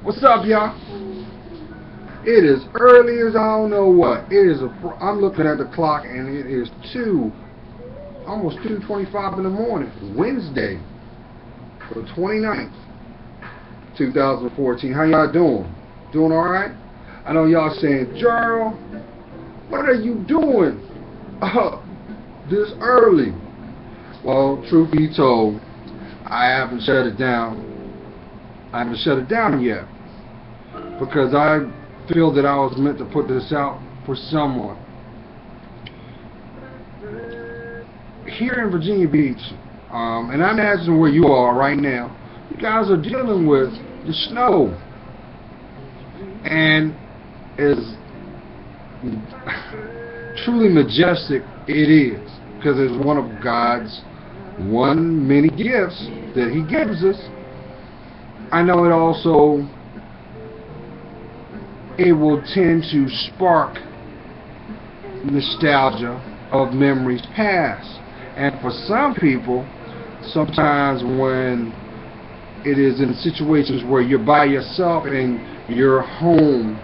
What's up, y'all? It is early as I don't know what. I'm looking at the clock and it is almost 2:25 in the morning. Wednesday, the 29th, 2014. How y'all doing? Doing all right? I know y'all saying, Gerald, what are you doing this early? Well, truth be told, I haven't shut it down. I haven't shut it down yet because I feel that I was meant to put this out for someone. Here in Virginia Beach, and I imagine where you are right now, you guys are dealing with the snow. And as truly majestic it is, because it's one of God's many gifts that He gives us. I know it will tend to spark nostalgia of memories past. And for some people, sometimes when it is in situations where you're by yourself and you're home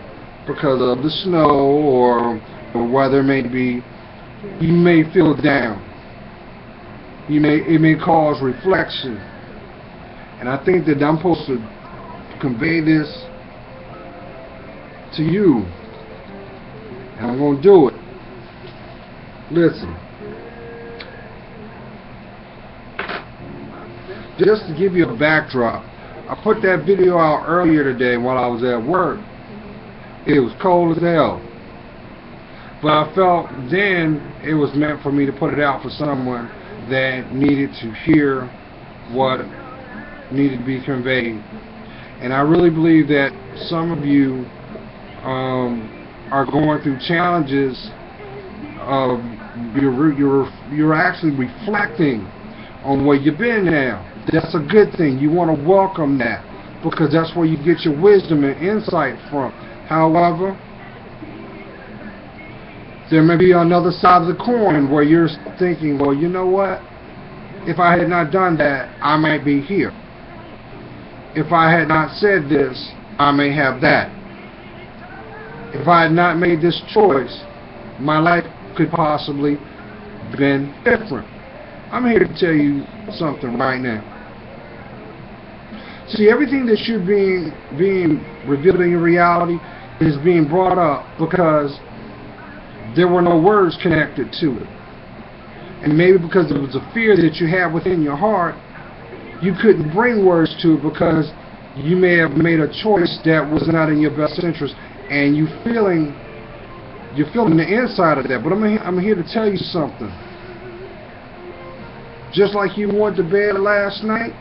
because of the snow or the weather may be, you may feel down. It may cause reflection. And I think that I'm supposed to convey this to you. And I'm going to do it. Listen. Just to give you a backdrop, I put that video out earlier today while I was at work. It was cold as hell. But I felt then it was meant for me to put it out for someone that needed to hear what needed to be conveyed. And I really believe that some of you are going through challenges of you're actually reflecting on where you've been now. That's a good thing. You want to welcome that because that's where you get your wisdom and insight from. However, there may be another side of the coin where you're thinking, well, you know what? If I had not done that, I might be here. If I had not said this, I may have that. If I had not made this choice, my life could possibly have been different. I'm here to tell you something right now. See, everything that you're being revealed in your reality is being brought up because there were no words connected to it. And maybe because it was a fear that you had within your heart, you couldn't bring words to it because you may have made a choice that was not in your best interest, and you're feeling the inside of that. But I'm here to tell you something. Just like you went to bed last night,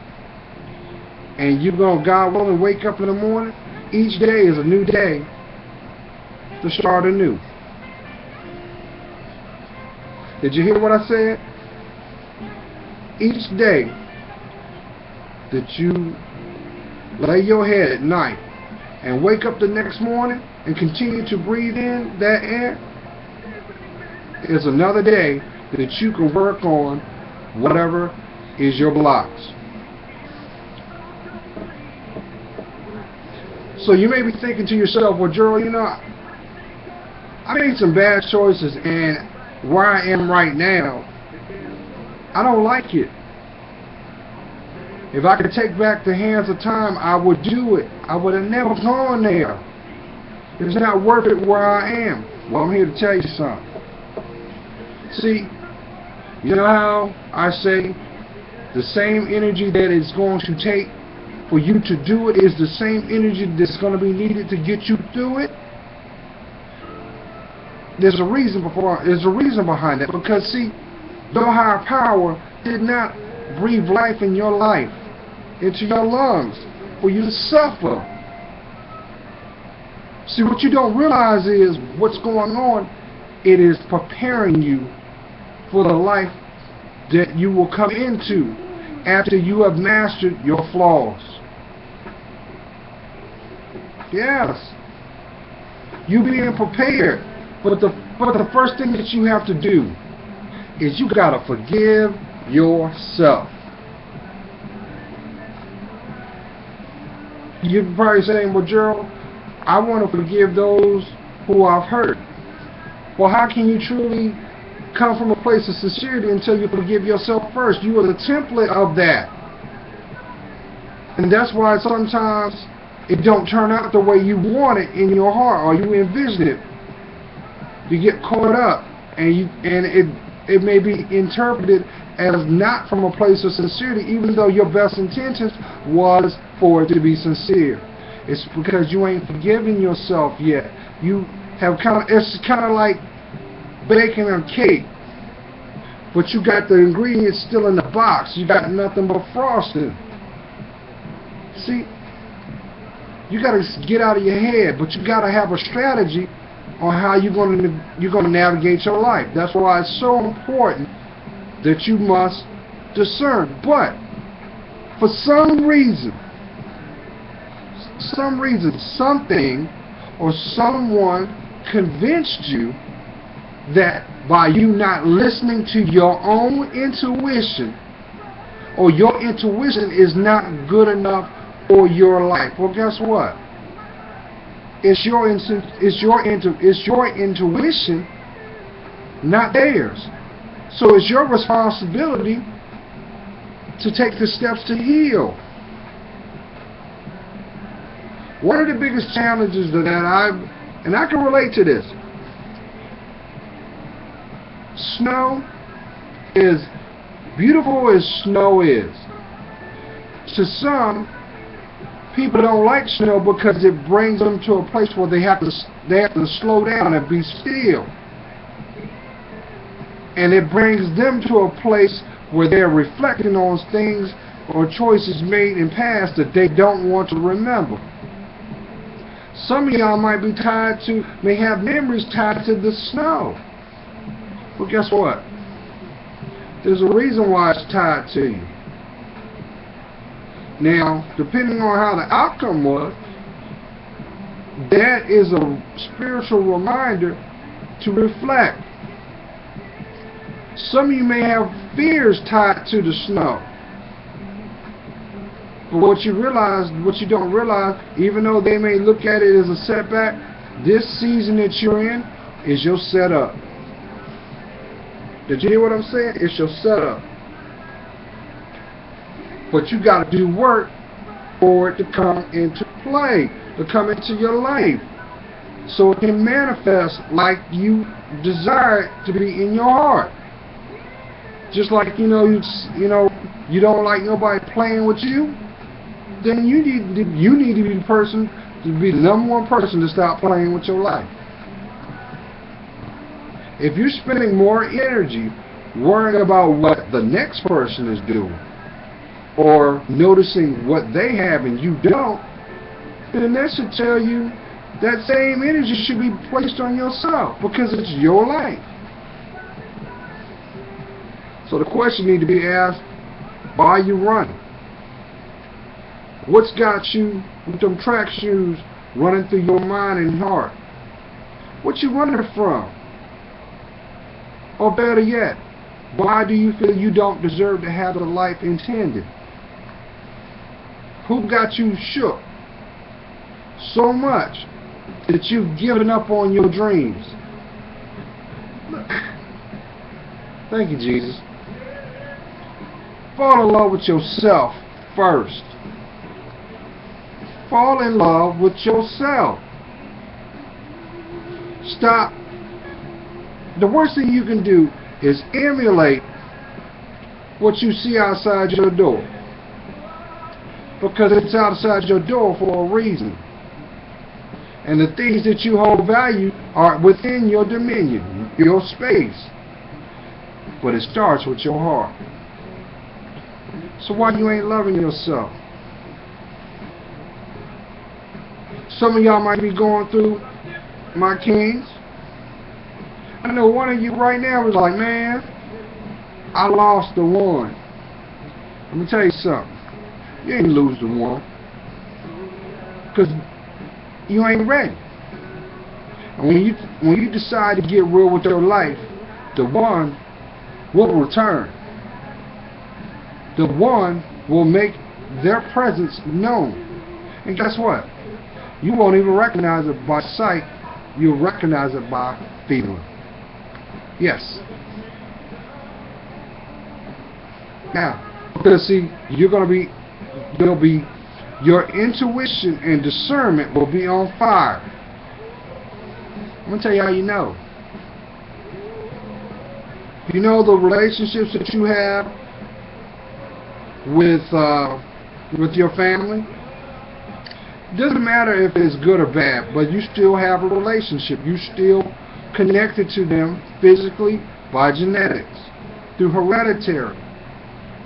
and you're going to, God willing, wake up in the morning, each day is a new day to start anew. Did you hear what I said? Each day that you lay your head at night and wake up the next morning and continue to breathe in that air is another day that you can work on whatever is your blocks. So you may be thinking to yourself, well, Gerald, you know, I made some bad choices, and where I am right now, I don't like it. If I could take back the hands of time, I would do it. I would have never gone there. It's not worth it where I am. Well, I'm here to tell you something. See, you know how I say the same energy that it's going to take for you to do it is the same energy that's going to be needed to get you through it? There's a reason behind that, because see, your higher power did not breathe life in your life into your lungs for you to suffer. See, what you don't realize is what's going on. It is preparing you for the life that you will come into after you have mastered your flaws. Yes, you being prepared. But the first thing that you have to do is you gotta forgive yourself. You're probably saying, well, Gerald, I want to forgive those who I've hurt. Well, how can you truly come from a place of sincerity until you forgive yourself first? You are the template of that. And that's why sometimes it don't turn out the way you want it in your heart or you envision it. You get caught up and it may be interpreted as not from a place of sincerity, even though your best intentions was for it to be sincere. It's because you ain't forgiven yourself yet. You have it's kind of like baking a cake, but you got the ingredients still in the box. You got nothing but frosting. See, you got to get out of your head, but you got to have a strategy on how you're going to navigate your life. That's why it's so important that you must discern. But for some reason, something or someone convinced you that by you not listening to your own intuition, or your intuition is not good enough for your life. Well, guess what? It's your intuition, not theirs. So it's your responsibility to take the steps to heal. One of the biggest challenges that and I can relate to this. Snow is beautiful as snow is. To some, people don't like snow because it brings them to a place where they have to slow down and be still. And it brings them to a place where they're reflecting on things or choices made in past that they don't want to remember. Some of y'all may have memories tied to the snow. Well, guess what? There's a reason why it's tied to you. Now, depending on how the outcome was, that is a spiritual reminder to reflect. Some of you may have fears tied to the snow. But what you don't realize, even though they may look at it as a setback, this season that you're in is your setup. Did you hear what I'm saying? It's your setup. But you got to do work for it to come into play, to come into your life, so it can manifest like you desire it to be in your heart. Just like you don't like nobody playing with you, then you need to be the person to be the number one person to stop playing with your life. If you're spending more energy worrying about what the next person is doing, or noticing what they have and you don't, then that should tell you that same energy should be placed on yourself, because it's your life. So the question needs to be asked, why are you running? What's got you with them track shoes running through your mind and heart? What you running from? Or better yet, why do you feel you don't deserve to have the life intended? Who got you shook so much that you've given up on your dreams? Look. Thank you, Jesus. Fall in love with yourself first. Fall in love with yourself. Stop. The worst thing you can do is emulate what you see outside your door, because it's outside your door for a reason. And the things that you hold value are within your dominion, your space. But it starts with your heart. So why you ain't loving yourself? Some of y'all might be going through, my kings. I know one of you right now is like, man, I lost the one. Let me tell you something. You ain't lose the one, because you ain't ready. And when you decide to get real with your life, the one will return. The one will make their presence known. And guess what? You won't even recognize it by sight. You'll recognize it by feeling. Yes. Now, because see, your intuition and discernment will be on fire. I'm going to tell you how you know. You know the relationships that you have with your family? It doesn't matter if it's good or bad, but you still have a relationship. You still connected to them physically by genetics, through hereditary,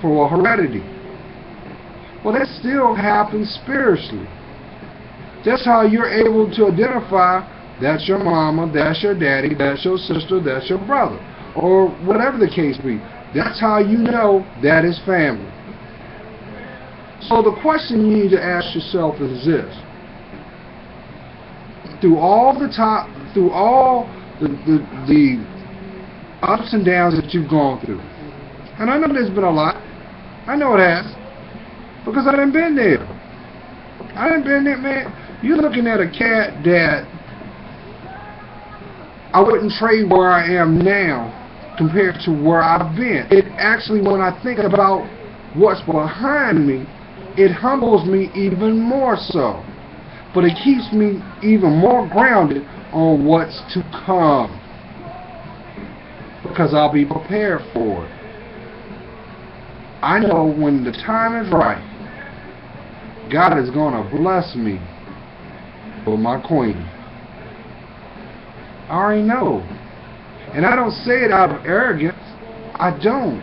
for heredity. Well, that still happens spiritually. That's how you're able to identify that's your mama, that's your daddy, that's your sister, that's your brother, or whatever the case be. That's how you know that is family. So the question you need to ask yourself is this: through all the ups and downs that you've gone through, and I know there's been a lot. I know it has, because I done been there. I done been there, man. You're looking at a cat that I wouldn't trade where I am now compared to where I've been. It actually, when I think about what's behind me, it humbles me even more so. But it keeps me even more grounded on what's to come, because I'll be prepared for it. I know when the time is right, God is going to bless me with my queen. I already know. And I don't say it out of arrogance. I don't.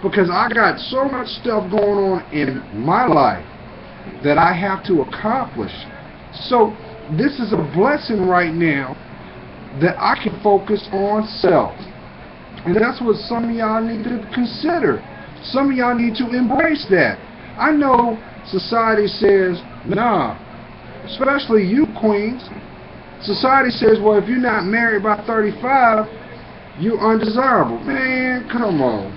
Because I got so much stuff going on in my life that I have to accomplish. So this is a blessing right now that I can focus on self. And that's what some of y'all need to consider. Some of y'all need to embrace that. I know society says, nah, especially you queens. Society says, well, if you're not married by 35, you're undesirable. Man, come on.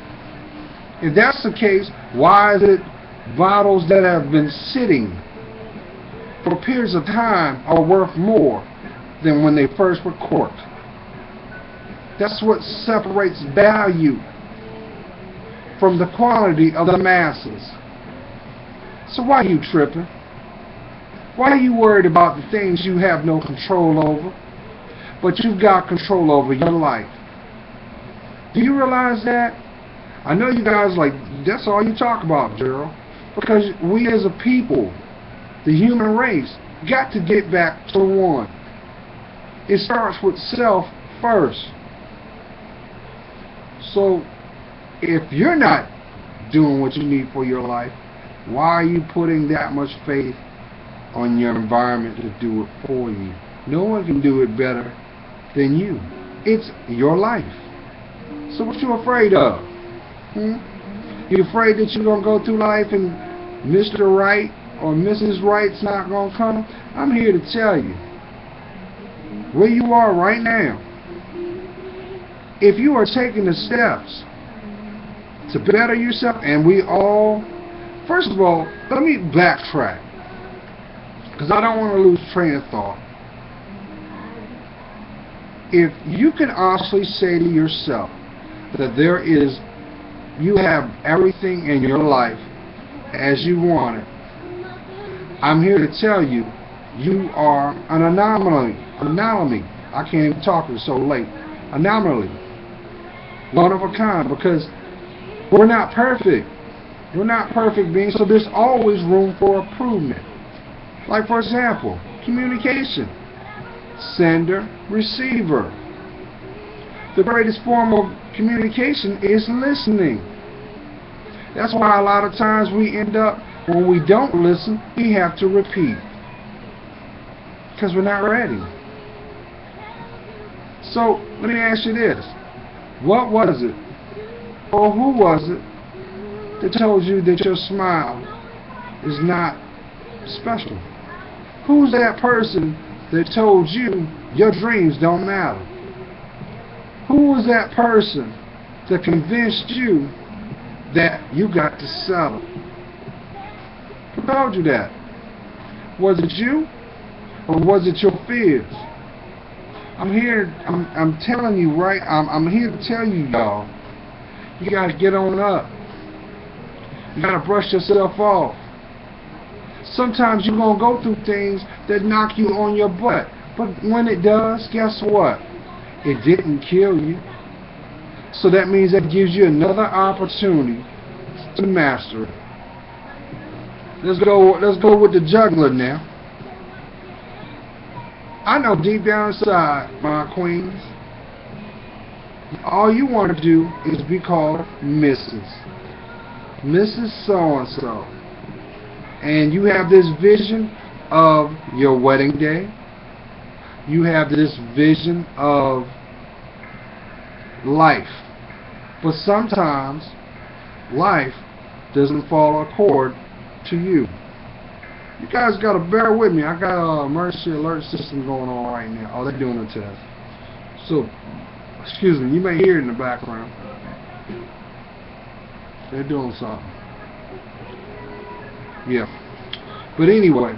If that's the case, why is it bottles that have been sitting for periods of time are worth more than when they first were corked? That's what separates value from the quality of the masses. So why are you tripping? Why are you worried about the things you have no control over, but you've got control over your life? Do you realize that? I know you guys like, that's all you talk about, Gerald. Because we as a people, the human race, got to get back to one. It starts with self first. So, if you're not doing what you need for your life, why are you putting that much faith on your environment to do it for you? No one can do it better than you. It's your life. So what you afraid of? You afraid that you're going to go through life and Mr. Right or Mrs. Right's not going to come? I'm here to tell you, where you are right now, if you are taking the steps to better yourself, and we all, first of all, let me backtrack, because I don't want to lose train of thought. If you can honestly say to yourself that you have everything in your life as you want it, I'm here to tell you, you are an anomaly. I can't even talk, it's so late. Anomaly. One of a kind, because we're not perfect. We're not perfect beings, so there's always room for improvement. Like, for example, communication. Sender, receiver. The greatest form of communication is listening. That's why a lot of times we end up, when we don't listen, we have to repeat. Because we're not ready. So, let me ask you this. What was it, or who was it, that told you that your smile is not special? Who's that person that told you your dreams don't matter? Who was that person that convinced you that you got to settle? Who told you that? Was it you? Or was it your fears? I'm telling you, right? I'm here to tell you, y'all. You gotta get on up. You gotta brush yourself off. Sometimes you're gonna go through things that knock you on your butt. But when it does, guess what? It didn't kill you. So that means that gives you another opportunity to master it. Let's go with the juggler now. I know deep down inside, my queens, all you want to do is be called Mrs. So-and-so. And you have this vision of your wedding day. You have this vision of life. But sometimes life doesn't fall accord to you. You guys gotta bear with me. I got a emergency alert system going on right now. Oh, they're doing a test. So, excuse me, you may hear it in the background. They're doing something. Yeah. But anyway,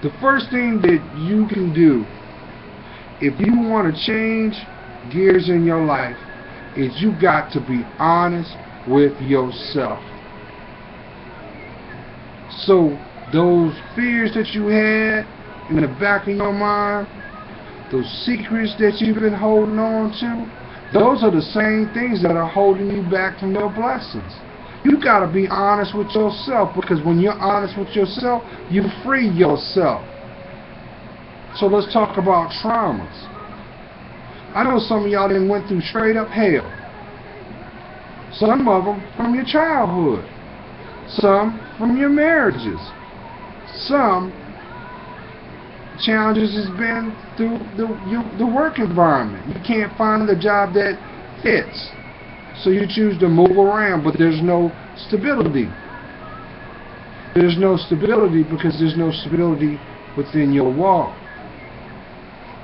the first thing that you can do if you want to change gears in your life is you got to be honest with yourself. So those fears that you had in the back of your mind, those secrets that you've been holding on to, those are the same things that are holding you back from your blessings. You got to be honest with yourself, because when you're honest with yourself, you free yourself. So let's talk about traumas. I know some of y'all done went through straight up hell. Some of them from your childhood. Some from your marriages. Some challenges has been through the work environment. You can't find a job that fits. So you choose to move around, but there's no stability. There's no stability because there's no stability within your wall.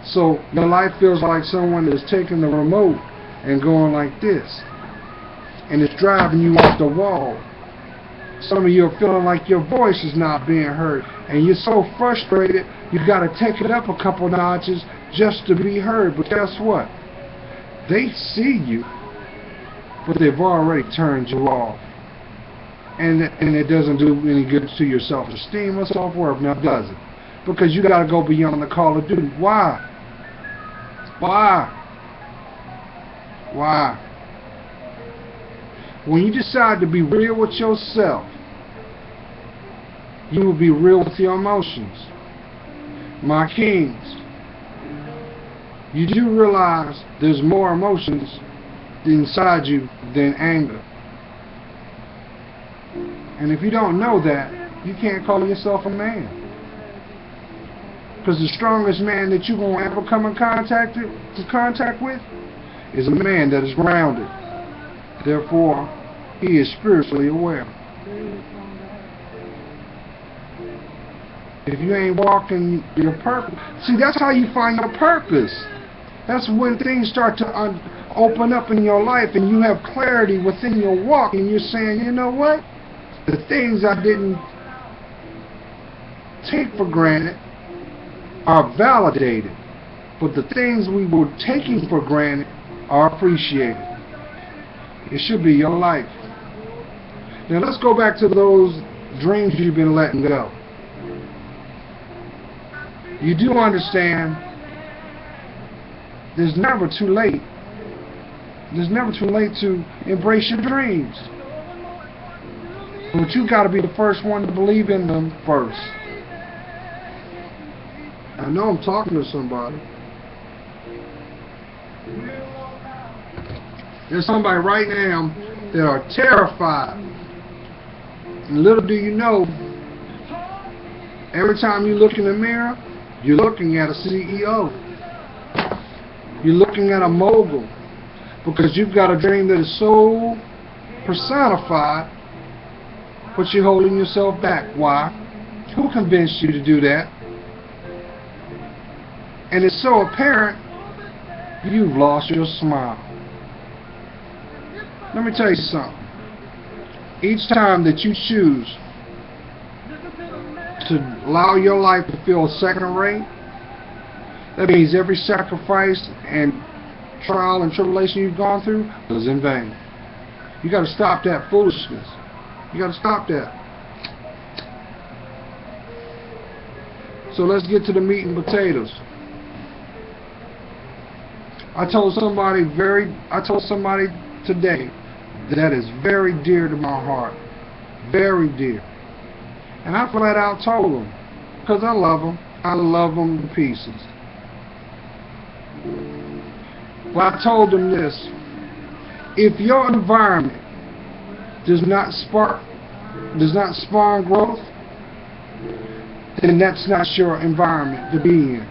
So your life feels like someone is taking the remote and going like this, and it's driving you off the wall. Some of you are feeling like your voice is not being heard, and you're so frustrated you got to take it up a couple notches just to be heard. But guess what? They see you, but they've already turned you off, and it doesn't do any good to your self-esteem or self-worth. Now, does it? Because you got to go beyond the call of duty. Why? When you decide to be real with yourself, you will be real with your emotions. My kings, you do realize there's more emotions inside you than anger. And if you don't know that, you can't call yourself a man. Because the strongest man that you're going to ever come in contact with is a man that is grounded. Therefore, he is spiritually aware. If you ain't walking your purpose, see, that's how you find your purpose. That's when things start to open up in your life and you have clarity within your walk, and you're saying, you know what? The things I didn't take for granted are validated, but the things we were taking for granted are appreciated. It should be your life. Now let's go back to those dreams you've been letting go. You do understand there's never too late. There's never too late to embrace your dreams. But you got to be the first one to believe in them first. I know I'm talking to somebody. There's somebody right now that are terrified. And little do you know, every time you look in the mirror, you're looking at a CEO. You're looking at a mogul. Because you've got a dream that is so personified, but you're holding yourself back. Why? Who convinced you to do that? And it's so apparent, you've lost your smile. Let me tell you something. Each time that you choose to allow your life to feel second rate, that means every sacrifice and trial and tribulation you've gone through was in vain. You got to stop that foolishness. You got to stop that. So let's get to the meat and potatoes. I told somebody today that is very dear to my heart. Very dear. And I flat out told them, because I love them. I love them to pieces. Well, I told them this: if your environment does not spawn growth, then that's not your environment to be in.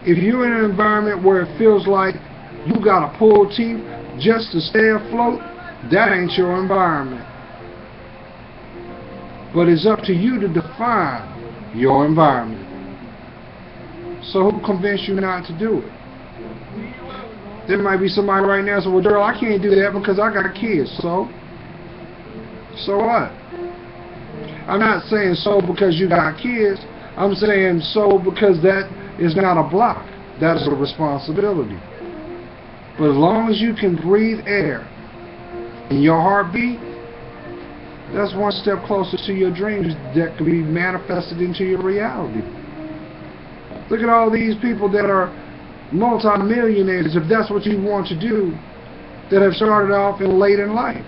If you're in an environment where it feels like you gotta pull teeth just to stay afloat, that ain't your environment. But it's up to you to define your environment. So who convinced you not to do it? There might be somebody right now saying, well, Daryl, I can't do that because I got kids. So what? I'm not saying so because you got kids. I'm saying so because that is not a block. That is a responsibility. But as long as you can breathe air in your heartbeat, that's one step closer to your dreams that can be manifested into your reality. Look at all these people that are multi-millionaires, if that's what you want to do, that have started off late in life.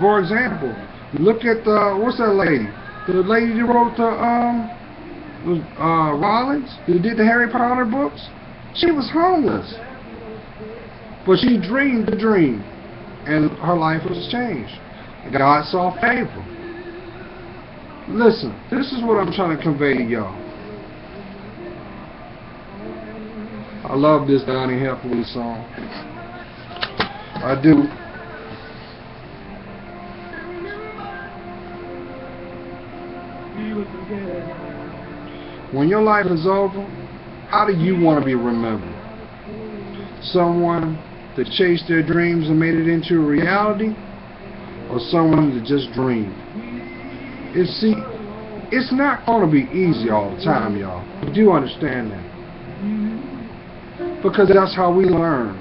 For example, look at what's that lady? The lady that wrote the Rollins, who did the Harry Potter books. She was homeless, but she dreamed the dream, and her life was changed. God saw favor. Listen, this is what I'm trying to convey to y'all. I love this Donny Hathaway song. I do. When your life is over, how do you want to be remembered? Someone that chased their dreams and made it into a reality, or someone that just dreamed? It's not going to be easy all the time, y'all. You do understand that? Because that's how we learn.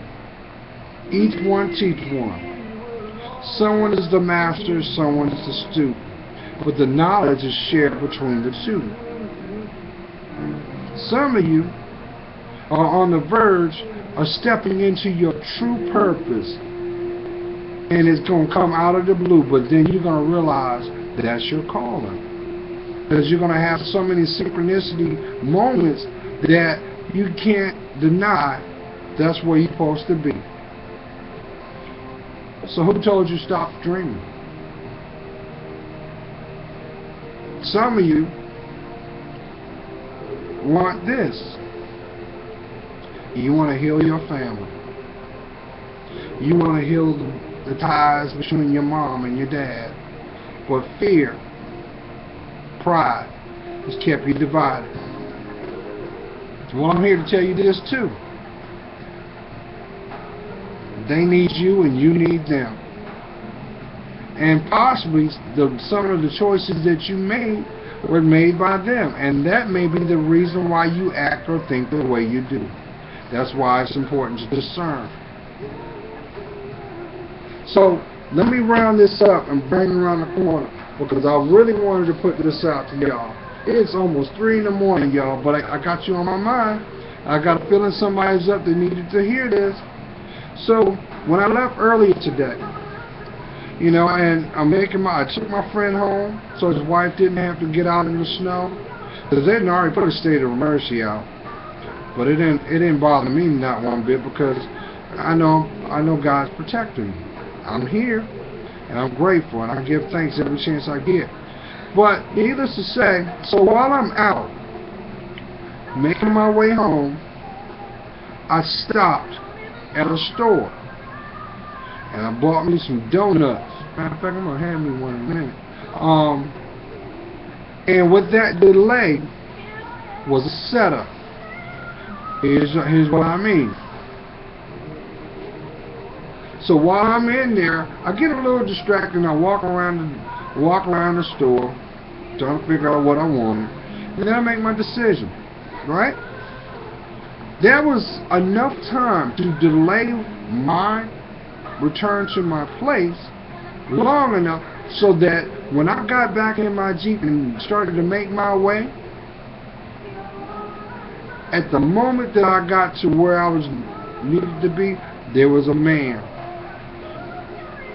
Each one teach one. Someone is the master, someone is the student. But the knowledge is shared between the two. Some of you are on the verge of stepping into your true purpose. And it's going to come out of the blue, but then you're going to realize that's your calling. Because you're going to have so many synchronicity moments that you can't deny that's where you're supposed to be. So who told you stop dreaming? Some of you want this. You want to heal your family. You want to heal the ties between your mom and your dad. But fear, pride, has kept you divided. Well, I'm here to tell you this too. They need you and you need them. And possibly some of the choices that you made were made by them. And that may be the reason why you act or think the way you do. That's why it's important to discern. So let me round this up and bring it around the corner, because I really wanted to put this out to y'all. It's almost 3 in the morning, y'all, but I got you on my mind. I got a feeling somebody's up that needed to hear this. So when I left earlier today, you know, and I took my friend home so his wife didn't have to get out in the snow, because they didn't already put a state of emergency out. But it didn't bother me not one bit, because I know God's protecting me. I'm here, and I'm grateful, and I give thanks every chance I get. But needless to say, so while I'm out making my way home, I stopped at a store and I bought me some donuts. Matter of fact, I'm gonna have me one in a minute. And with that delay was a setup. Here's what I mean. So while I'm in there, I get a little distracted and I walk around the store, trying to figure out what I wanted. And then I make my decision, right? There was enough time to delay my return to my place long enough so that when I got back in my Jeep and started to make my way, at the moment that I got to where I was needed to be, there was a man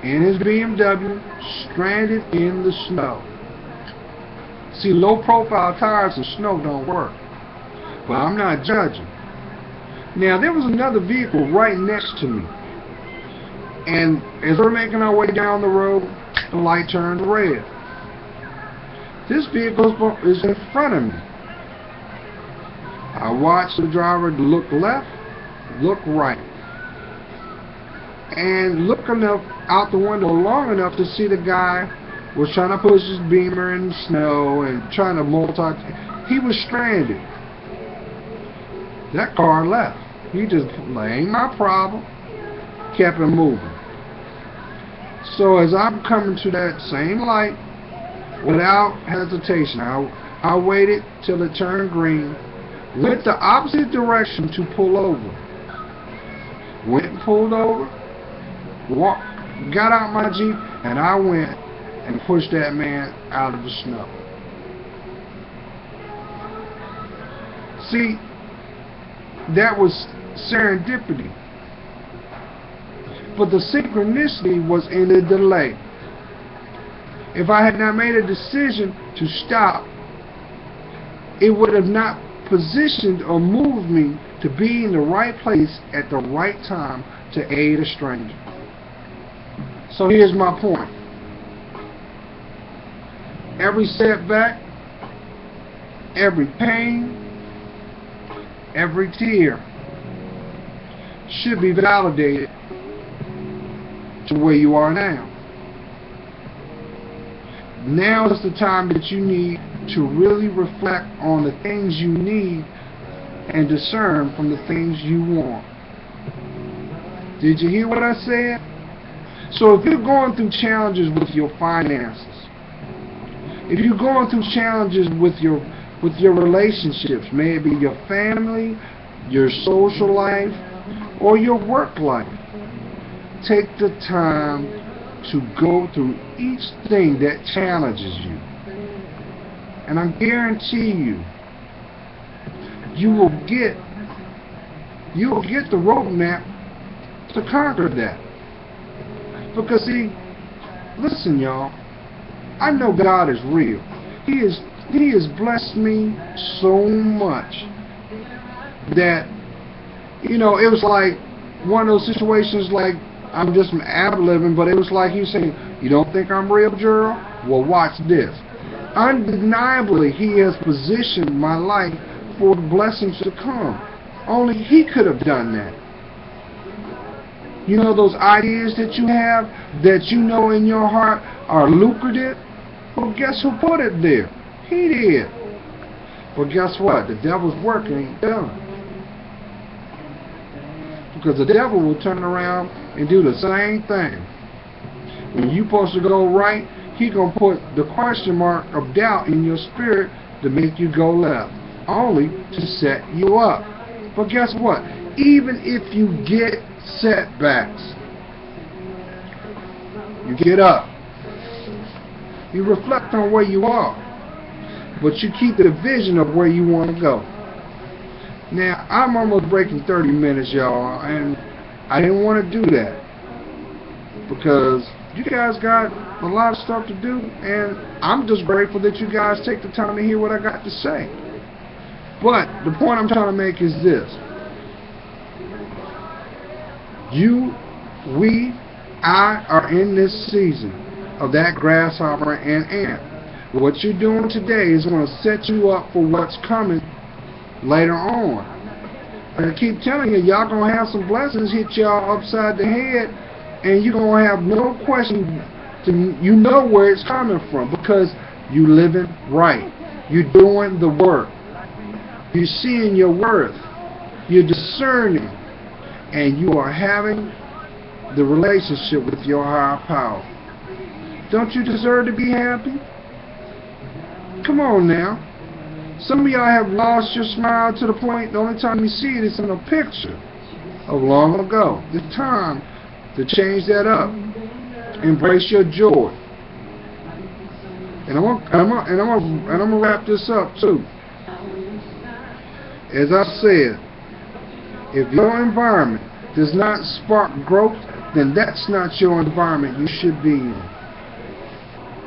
in his BMW stranded in the snow. See, low profile tires and snow don't work, but I'm not judging. Now there was another vehicle right next to me, and as we're making our way down the road, the light turned red. This vehicle is in front of me. I watched the driver look left, look right, and look enough out the window long enough to see the guy was trying to push his Beamer in the snow and trying to he was stranded. That car left. He just, ain't my problem, kept it moving. So as I'm coming to that same light, without hesitation, I waited till it turned green, went the opposite direction to pull over. Went and pulled over, got out my Jeep, and I went and pushed that man out of the snow. See, that was serendipity. But the synchronicity was in the delay. If I had not made a decision to stop, it would have not positioned or moved me to be in the right place at the right time to aid a stranger. So here's my point. Every setback, every pain, every tear should be validated to where you are now. Now is the time that you need to really reflect on the things you need and discern from the things you want. Did you hear what I said? So if you're going through challenges with your finances, if you're going through challenges with your relationships, maybe your family, your social life, or your work life, take the time to go through each thing that challenges you. And I guarantee you will get the roadmap to conquer that. Because see, listen y'all, I know God is real. He has blessed me so much that, it was like one of those situations like I'm just ad-libbing, but it was like he was saying, you don't think I'm real, Gerald? Well, watch this. Undeniably, he has positioned my life for the blessings to come. Only he could have done that. Those ideas that you have, that you know in your heart are lucrative? Well, guess who put it there? He did. But guess what? The devil's work ain't done. Because the devil will turn around and do the same thing. When you're supposed to go right, he going to put the question mark of doubt in your spirit to make you go left, only to set you up. But guess what? Even if you get setbacks, you get up. You reflect on where you are, but you keep the vision of where you want to go. Now, I'm almost breaking 30 minutes, y'all, and I didn't want to do that because you guys got a lot of stuff to do, and I'm just grateful that you guys take the time to hear what I got to say. But the point I'm trying to make is this. I are in this season of that grasshopper and ant. What you're doing today is going to set you up for what's coming later on. And I keep telling you, y'all going to have some blessings hit y'all upside the head, and you're going to have no question. You know where it's coming from because you living right. You're doing the work. You're seeing your worth. You're discerning. And you are having the relationship with your higher power. Don't you deserve to be happy? Come on now. Some of y'all have lost your smile to the point the only time you see it is in a picture of long ago. It's time to change that up. Embrace your joy. And I'm gonna wrap this up too. As I said, if your environment does not spark growth, then that's not your environment you should be in.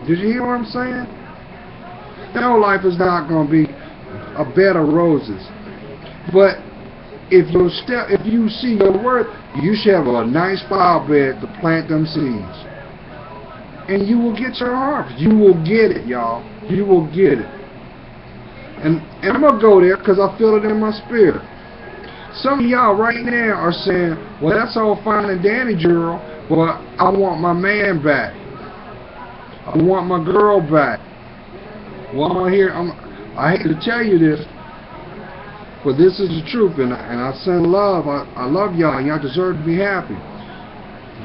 Did you hear what I'm saying? Your life is not going to be a bed of roses. But if you see your worth, you should have a nice flower bed to plant them seeds. And you will get your harvest. You will get it, y'all. You will get it. And I'm going to go there because I feel it in my spirit. Some of y'all right now are saying, well, that's all fine and dandy, Gerald, but I want my man back. I want my girl back. Well, I hate to tell you this, but this is the truth, and I send love. I love y'all, and y'all deserve to be happy.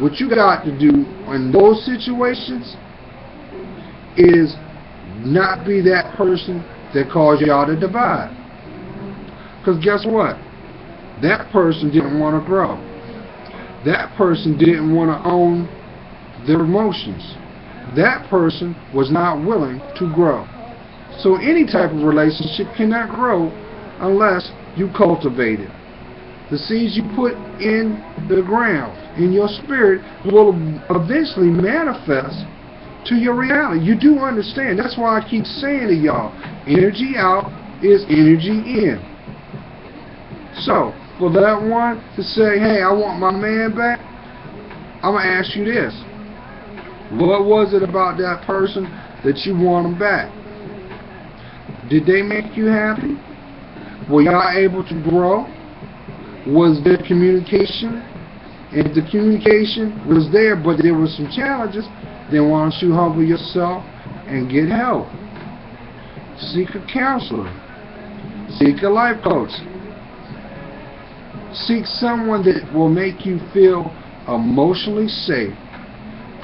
What you got to do in those situations is not be that person that caused y'all to divide. Because guess what? That person didn't want to grow. That person didn't want to own their emotions. That person was not willing to grow. So any type of relationship cannot grow unless you cultivate it. The seeds you put in the ground, in your spirit, will eventually manifest to your reality. You do understand. That's why I keep saying to y'all, energy out is energy in. So, for that one to say, hey, I want my man back, I'm going to ask you this. What was it about that person that you want him back? Did they make you happy? Were y'all able to grow? Was there communication? If the communication was there, but there were some challenges, then why don't you humble yourself and get help? Seek a counselor. Seek a life coach. Seek someone that will make you feel emotionally safe,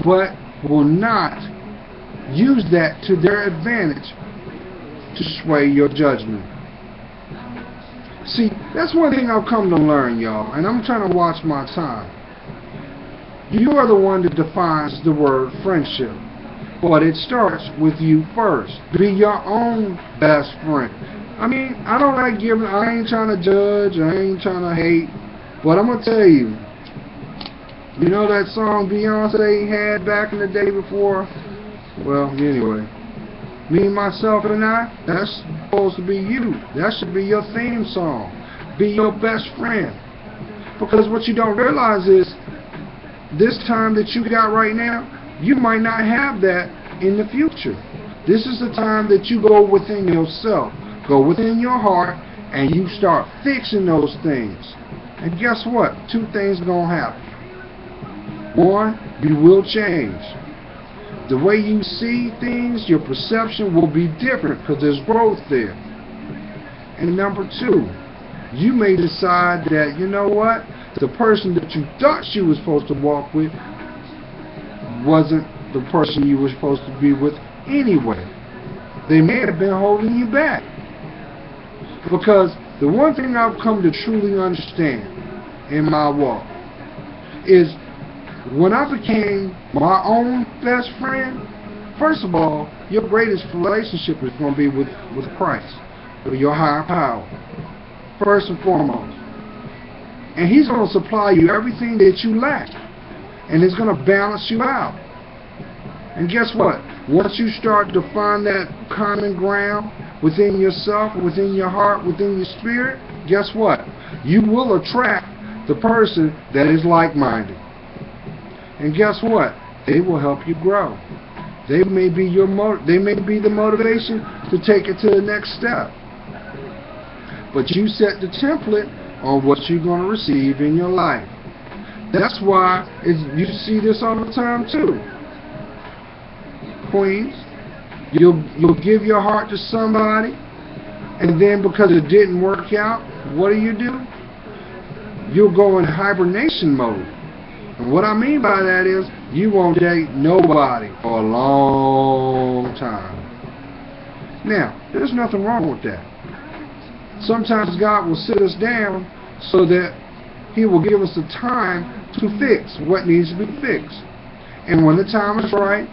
but will not use that to their advantage to sway your judgment. See, that's one thing I've come to learn, y'all, and I'm trying to watch my time. You are the one that defines the word friendship, but it starts with you first. Be your own best friend. I mean, I don't like giving, I ain't trying to judge, I ain't trying to hate, but I'm going to tell you, you know that song Beyonce had back in the day before? Well, anyway, me, myself, and I, that's supposed to be you. That should be your theme song. Be your best friend. Because what you don't realize is, this time that you got right now, you might not have that in the future. This is the time that you go within yourself, go within your heart, and you start fixing those things. And guess what? Two things are going to happen. One, you will change. The way you see things, your perception will be different because there's growth there. And number two, you may decide that, you know what, the person that you thought you were supposed to walk with wasn't the person you were supposed to be with anyway. They may have been holding you back. Because the one thing I've come to truly understand in my walk is when I became my own best friend, first of all, your greatest relationship is going to be with Christ, with your higher power, first and foremost. And He's going to supply you everything that you lack, and it's going to balance you out. And guess what? Once you start to find that common ground within yourself, within your heart, within your spirit, guess what? You will attract the person that is like-minded. And guess what? They will help you grow. They may be the motivation to take it to the next step. But you set the template on what you're going to receive in your life. That's why you see this all the time too. Queens, you'll give your heart to somebody, and then because it didn't work out, what do? You'll go in hibernation mode. And what I mean by that is you won't date nobody for a long time. Now, there's nothing wrong with that. Sometimes God will sit us down so that He will give us the time to fix what needs to be fixed. And when the time is right,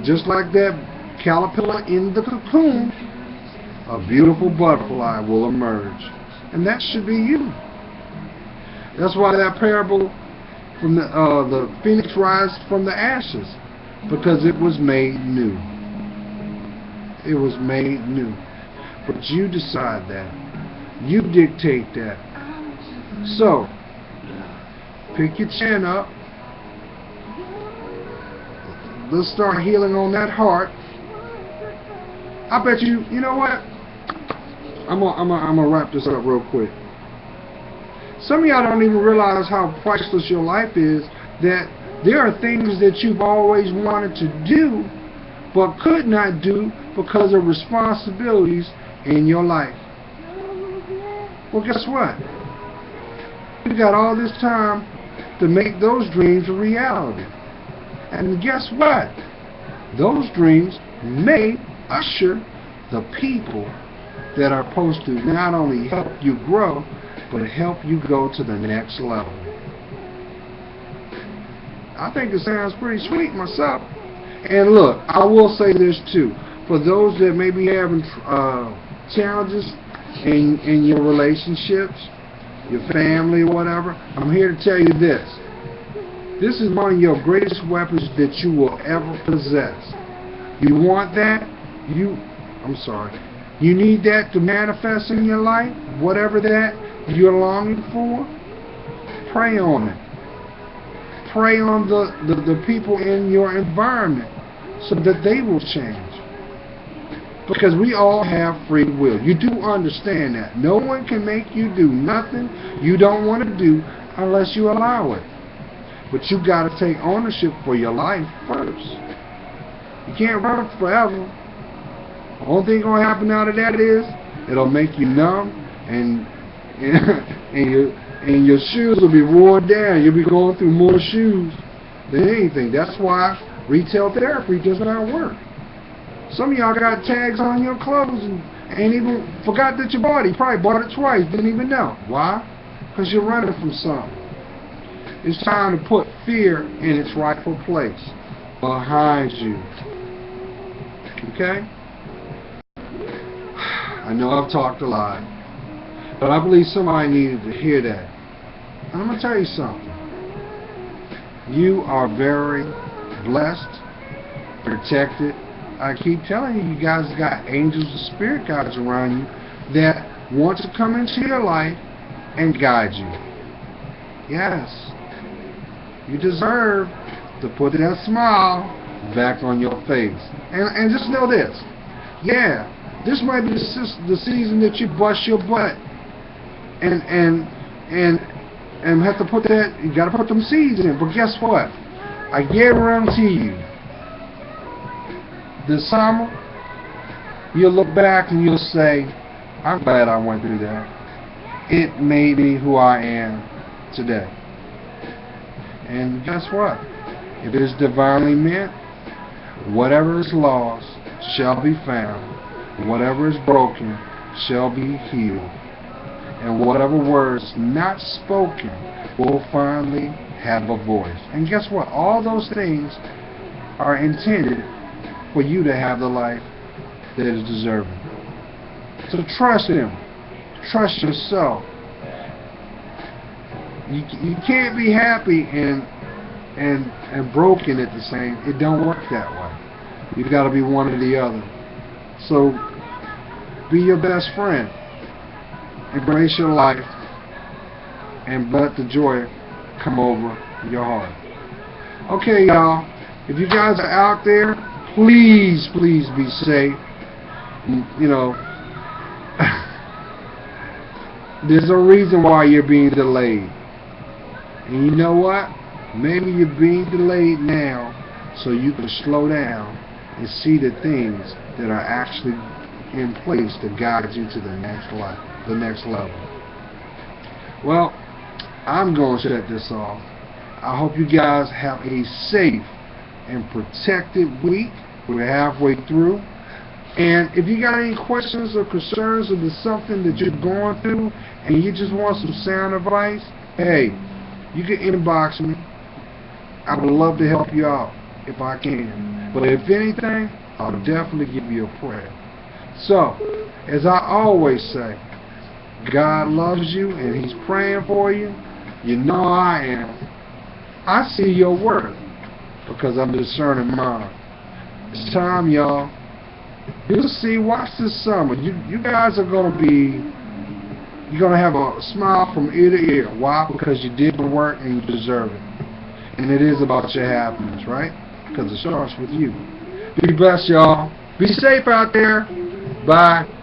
just like that caterpillar in the cocoon, a beautiful butterfly will emerge. And that should be you. That's why that parable from the phoenix rise from the ashes, because it was made new. It was made new. But you decide that. You dictate that. So, pick your chin up. Let's start healing on that heart. I bet you, you know what? I'm gonna wrap this up real quick. Some of y'all don't even realize how priceless your life is, that there are things that you've always wanted to do but could not do because of responsibilities in your life. Well, guess what? You got all this time to make those dreams a reality. And guess what? Those dreams may usher the people that are supposed to not only help you grow, but help you go to the next level. I think it sounds pretty sweet myself. And look, I will say this too. For those that may be having challenges in your relationships, your family or whatever, I'm here to tell you this. This is one of your greatest weapons that you will ever possess. You want that? You need that to manifest in your life, whatever that you're longing for. Pray on it. Pray on the people in your environment so that they will change. Because we all have free will. You do understand that. No one can make you do nothing you don't want to do unless you allow it. But you got to take ownership for your life first. You can't run it forever. The only thing going to happen out of that is it'll make you numb, and your shoes will be worn down. You'll be going through more shoes than anything. That's why retail therapy does not work. Some of y'all got tags on your clothes and ain't even forgot that you bought it. You probably bought it twice, didn't even know. Why? Because you're running from something. It's time to put fear in its rightful place behind you. Okay? I know I've talked a lot, but I believe somebody needed to hear that. And I'm going to tell you something. You are very blessed, protected. I keep telling you, you guys got angels and spirit guides around you that want to come into your life and guide you. Yes. You deserve to put that smile back on your face. And just know this. Yeah, this might be the season that you bust your butt and have to put that, you got to put them seeds in. But guess what? I guarantee you, this summer, you'll look back and you'll say, I'm glad I went through that. It made me who I am today. And guess what? If it is divinely meant, whatever is lost shall be found. Whatever is broken shall be healed. And whatever words not spoken will finally have a voice. And guess what? All those things are intended for you to have the life that is deserving. So trust Him. Trust yourself. You can't be happy and broken at the same. It don't work that way. You've got to be one or the other. So be your best friend. Embrace your life and let the joy come over your heart. Okay, y'all. If you guys are out there, please be safe. You know, there's a reason why you're being delayed. And you know what? Maybe you're being delayed now so you can slow down and see the things that are actually in place to guide you to the next level. Well, I'm going to shut this off. I hope you guys have a safe and protected week. We're halfway through. And if you got any questions or concerns, or there's something that you're going through and you just want some sound advice, hey, you can inbox me. I would love to help you out if I can. But if anything, I'll definitely give you a prayer. So, as I always say, God loves you and He's praying for you. You know I am. I see your worth because I'm discerning mine. It's time, y'all. You'll see, watch this summer. You guys are going to be, you're going to have a smile from ear to ear. Why? Because you did the work and you deserve it. And it is about your happiness, right? Because it starts with you. Be blessed, y'all. Be safe out there. Bye.